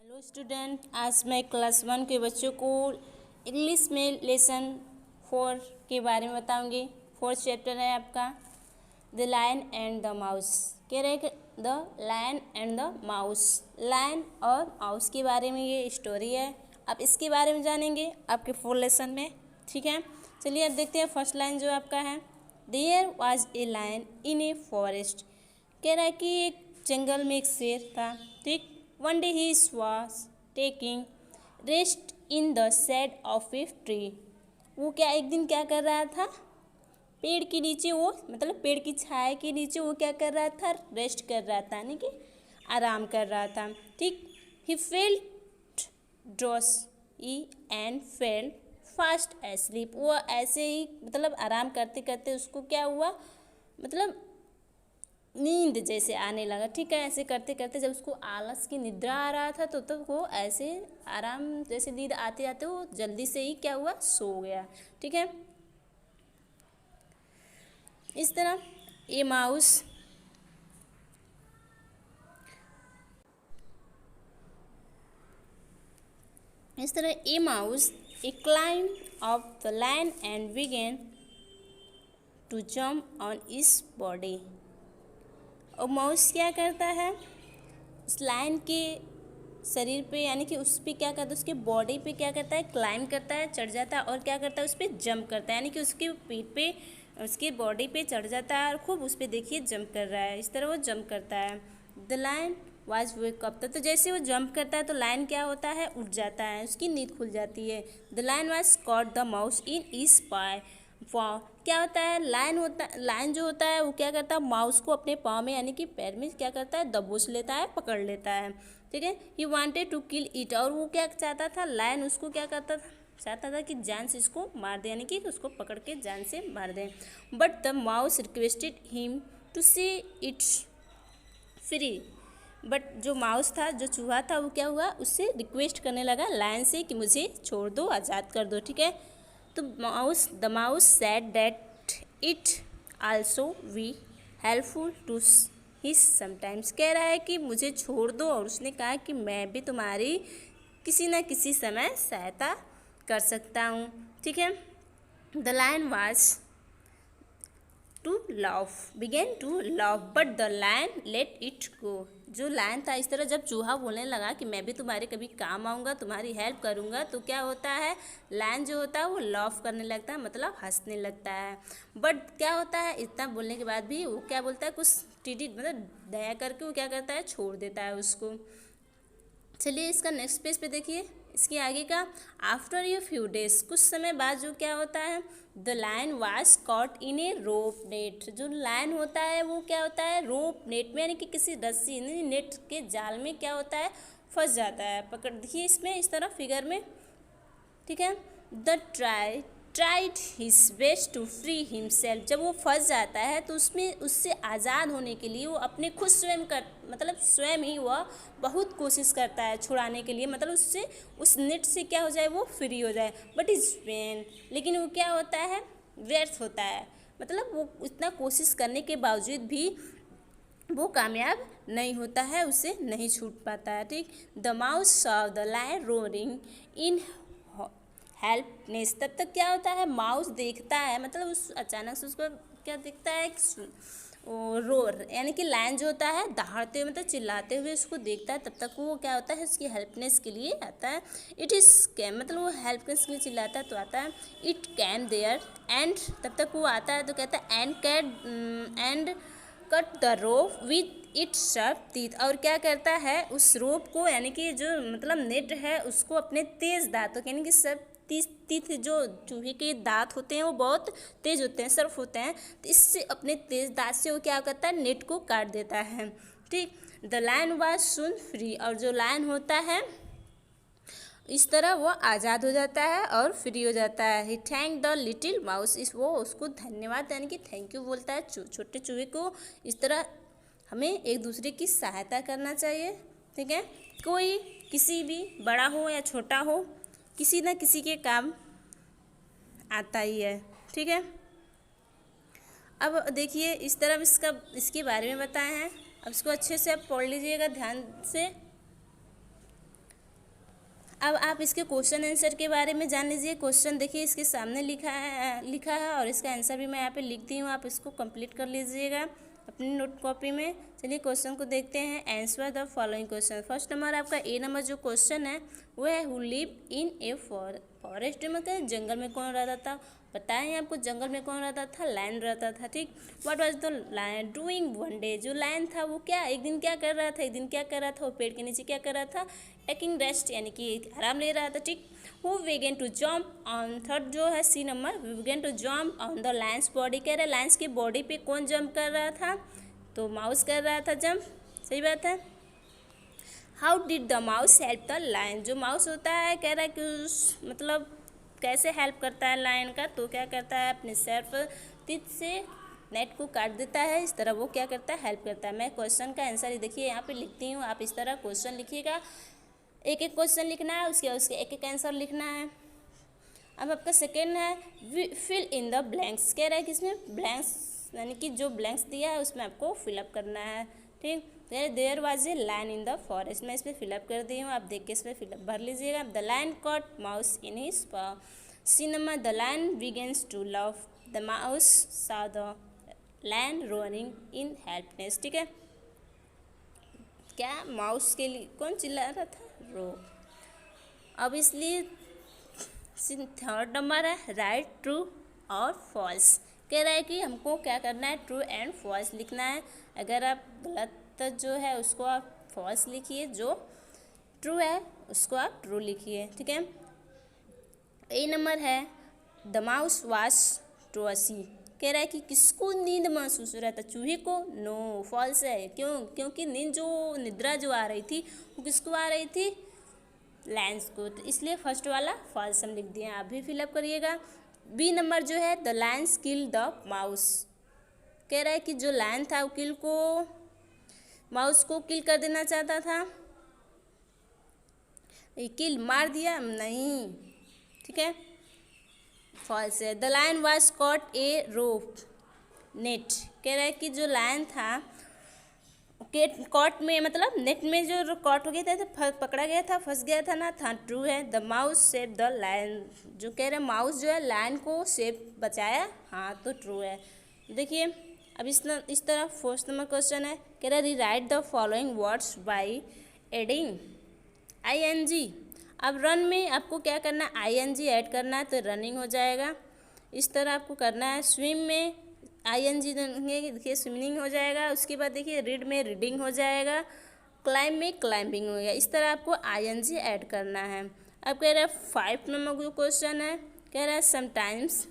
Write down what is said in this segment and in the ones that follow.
Hello student, आज मैं class 1 के बच्चों को इंग्लिश में लेसन 4 के बारे में बताऊंगी। 4th चैप्टर है आपका the lion and the mouse. कह रहे हैं the lion and the mouse, lion और माउस के बारे में ये स्टोरी है। आप इसके बारे में जानेंगे आपके 4 लेसन में, ठीक है। चलिए अब देखते हैं फर्स्ट लाइन जो आपका है। There was a lion in a forest. कह रहा है कि एक जंगल में एक शेर था, ठीक। One day he was taking rest in the shade of a tree। वो क्या एक दिन क्या कर रहा था, पेड़ के नीचे, वो मतलब पेड़ की छाया के नीचे वो क्या कर रहा था, रेस्ट कर रहा था, यानी कि आराम कर रहा था, ठीक। He felt drowsy and fell fast asleep। वो ऐसे ही मतलब आराम करते करते उसको क्या हुआ, मतलब नींद जैसे आने लगा, ठीक है। ऐसे करते करते जब उसको आलस की निद्रा आ रहा था तो वो ऐसे आराम जैसे नींद आते आते वो जल्दी से ही क्या हुआ, सो गया, ठीक है। इस तरह a mouse a mouse a climb of the lion and begin to jump on his body. और माउस क्या करता है, उस लायन के शरीर पे यानी कि उस पर क्या करता है, उसके बॉडी पे क्या करता है, क्लाइंब करता है, चढ़ जाता है, और क्या करता है, उस पर जंप करता है, यानी कि उसके पीठ पे उसके बॉडी पे चढ़ जाता है और खूब उस पर देखिए जंप कर रहा है। इस तरह वो जंप करता है। The lion was wake up. तो जैसे वो जंप करता है तो लायन क्या होता है, उठ जाता है, उसकी नींद खुल जाती है। The lion was caught the mouse in his paw. वाह, क्या होता है, लायन जो होता है वो क्या करता है, माउस को अपने पाँव में यानी कि पैर में क्या करता है, दबोच लेता है, पकड़ लेता है, ठीक है। He wanted to kill it. और वो क्या चाहता था, लायन उसको क्या करता था, चाहता था कि जान से इसको मार दे, यानी कि उसको पकड़ के जान से मार दे। But the mouse requested him to see it's free. But जो माउस था, जो चूहा था, वो क्या हुआ, उससे रिक्वेस्ट करने लगा लायन से कि मुझे छोड़ दो, आज़ाद कर दो, ठीक है। तो the mouse said that it also we helpful to his sometimes. कह रहा है कि मुझे छोड़ दो, और उसने कहा कि मैं भी तुम्हारी किसी न किसी समय सहायता कर सकता हूँ, ठीक है। The lion was to love begin to love but the lion let it go. जो लायन था, इस तरह जब चूहा बोलने लगा कि मैं भी तुम्हारे कभी काम आऊँगा, तुम्हारी हेल्प करूँगा, तो क्या होता है, लायन जो होता है वो लव करने लगता है, मतलब हंसने लगता है। बट क्या होता है, इतना बोलने के बाद भी वो क्या बोलता है, कुछ टीडी मतलब दया करके वो क्या करता है, छोड़ देता है उसको। चलिए इसका नेक्स्ट पेज पे देखिए, इसके आगे का। आफ्टर ए फ्यू डेज, कुछ समय बाद जो क्या होता है, the lion was caught in a rope net. जो लायन होता है वो क्या होता है, रोप नेट में यानी कि किसी रस्सी नेट के जाल में क्या होता है, फंस जाता है। पकड़ देखिए इसमें इस तरह फिगर में, ठीक है। The tried his best to free himself. जब वो फंस जाता है तो उसमें उससे आज़ाद होने के लिए वो अपने खुद मतलब स्वयं ही वह बहुत कोशिश करता है छुड़ाने के लिए, मतलब उससे उस नेट से क्या हो जाए, वो फ्री हो जाए। बट इज पेन, लेकिन वो क्या होता है, व्यर्थ होता है, मतलब वो इतना कोशिश करने के बावजूद भी वो कामयाब नहीं होता है, उससे नहीं छूट पाता है, ठीक। The mouse saw the lion roaring in helpness. तब तक क्या होता है, माउस देखता है, मतलब उस अचानक से उसको क्या दिखता है, रोर यानी कि लायन जो होता है दहाड़ते हुए मतलब चिल्लाते हुए उसको देखता है। तब तक वो क्या होता है, उसकी हेल्पनेस के लिए आता है। इट इज़ कैम, मतलब वो हेल्पनेस के लिए चिल्लाता है तो आता है। इट कैम देयर एंड, तब तक वो आता है तो कहता है and cut the rope with its sharp teeth. और क्या करता है, उस रोप को यानी कि जो मतलब नेट है उसको अपने तेज़ दांतों यानी कि सब तीथ जो चूहे के दांत होते हैं वो बहुत तेज होते हैं, सर्फ होते हैं, तो इससे अपने तेज दांत से वो क्या करता है, नेट को काट देता है, ठीक। The lion was soon free. और जो लायन होता है इस तरह वो आज़ाद हो जाता है और फ्री हो जाता है। ही थैंक द लिटिल माउस, इस वो उसको धन्यवाद यानी कि थैंक यू बोलता है छोटे चूहे को। इस तरह हमें एक दूसरे की सहायता करना चाहिए, ठीक है। कोई किसी भी बड़ा हो या छोटा हो, किसी न किसी के काम आता ही है, ठीक है। अब देखिए इस तरह इसके बारे में बताए हैं, अब इसको अच्छे से आप पढ़ लीजिएगा ध्यान से। अब आप इसके क्वेश्चन आंसर के बारे में जान लीजिए। क्वेश्चन देखिए इसके सामने लिखा है और इसका आंसर भी मैं यहाँ पे लिख दी हूँ, आप इसको कंप्लीट कर लीजिएगा अपनी नोट कॉपी में। चलिए क्वेश्चन को देखते हैं। Answer the following question. First number आपका ए नंबर जो क्वेश्चन है वो है who live in a forest, मतलब जंगल में कौन रहता था। बताएं आपको जंगल में कौन रहता था, लायन रहता था। ठीक, what was the lion doing one day, जो लायन था वो क्या एक दिन क्या कर रहा था, एक दिन क्या कर रहा था, वो पेड़ के नीचे क्या कर रहा था, टेकिंग रेस्ट यानी कि आराम ले रहा था। ठीक, who begin to jump on, third जो है C number, begin to jump on the lion's body, कह रहा है लायंस की बॉडी पे कौन जंप कर रहा था, तो माउस कर रहा था जंप, सही बात है। How did the mouse help the lion, जो माउस होता है कह रहा है कि उस मतलब कैसे हेल्प करता है लायन का, तो क्या करता है अपने सर्फ टीथ से नेट को काट देता है, इस तरह वो क्या करता है हेल्प करता है। मैं क्वेश्चन का आंसर देखिए यहाँ पे लिखती हूँ, आप इस तरह क्वेश्चन लिखिएगा, एक एक क्वेश्चन लिखना है, उसके एक एक आंसर लिखना है। अब आपका सेकेंड है फिल इन द ब्लैंक्स, कह रहा है कि इसमें ब्लैंक्स यानी कि जो ब्लैंक्स दिया है उसमें आपको फिलअप करना है। ठीक, there was a lion in the forest, मैं इसमें फिलअप कर दी हूँ, आप देख के इसमें फिलअप भर लीजिएगा। The lion caught mouse in his paw, C number the lion begins to love the mouse saw the lion roaring in helpness. ठीक है, क्या माउस के लिए कौन चिल्ला रहा था, रो। अब इसलिए थर्ड नंबर है राइट ट्रू और फॉल्स, कह रहा है कि हमको क्या करना है ट्रू एंड फॉल्स लिखना है। अगर आप गलत जो है उसको आप फॉल्स लिखिए, जो ट्रू है उसको आप ट्रू लिखिए। ठीक है, ए नंबर है द माउस वाज ट्रोसी, कह रहा है कि किसको नींद महसूस हो रहा था, चूहे को, नो फॉल्स है। क्यों, क्योंकि नींद जो निद्रा जो आ रही थी वो किसको आ रही थी, लायंस को, तो इसलिए फर्स्ट वाला फॉल्स हम लिख दिए, आप भी फिलअप करिएगा। बी नंबर जो है the Lions kill the mouse, कह रहा है कि जो लायन था वो माउस को किल कर देना चाहता था, किल मार दिया नहीं, ठीक है फॉल्स है। The lion was caught a rope net, कह रहा है कि जो लायन था कॉट में मतलब नेट में जो कॉट हो गया था तो पकड़ा गया था, फंस गया था ना, था ट्रू है। The mouse save the lion, जो कह रहे माउस जो है लायन को सेव बचाया, हाँ तो ट्रू है। देखिए अब इस तरह फोर्थ नंबर क्वेश्चन है, कह रहा rewrite the following words by adding ING। अब रन में आपको क्या करना है ING ऐड करना है तो रनिंग हो जाएगा, इस तरह आपको करना है। स्विम में ING देखिए स्विमिंग हो जाएगा, उसके बाद देखिए रीड में रीडिंग हो जाएगा, क्लाइंब में क्लाइंबिंग हो गया, इस तरह आपको ING ऐड करना है। अब कह रहा है 5 नंबर जो क्वेश्चन है, कह रहा है sometimes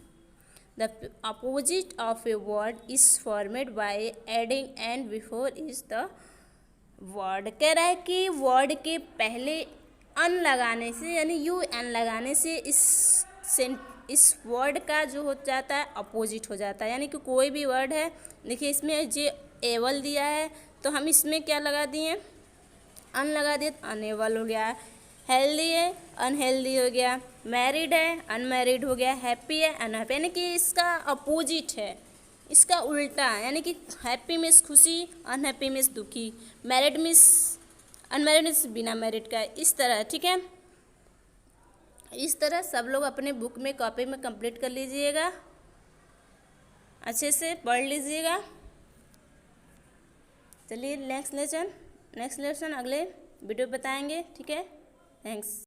the opposite of a word is formed by adding and before is the word, कह रहा है कि वर्ड के पहले अन लगाने से यानी UN लगाने से इस वर्ड का जो हो जाता है अपोजिट हो जाता है। यानी कि कोई भी वर्ड है, देखिए इसमें जो एबल दिया है तो हम इसमें क्या लगा दिए अन लगा दिए, अनएबल हो गया। हेल्दी है अनहेल्दी हो गया, मैरिड है अनमैरिड हो गया, हैप्पी है अनहैप्पी, यानी कि इसका अपोजिट है, इसका उल्टा, यानी कि हैप्पी मीन्स खुशी, अनहैप्पी मीन्स दुखी, मैरिड मीन्स अनमैरिड मीन्स बिना मैरिड का, इस तरह। ठीक है, इस तरह सब लोग अपने बुक में कॉपी में कंप्लीट कर लीजिएगा, अच्छे से पढ़ लीजिएगा। चलिए नेक्स्ट लेसन अगले वीडियो बताएंगे। ठीक है, थैंक्स।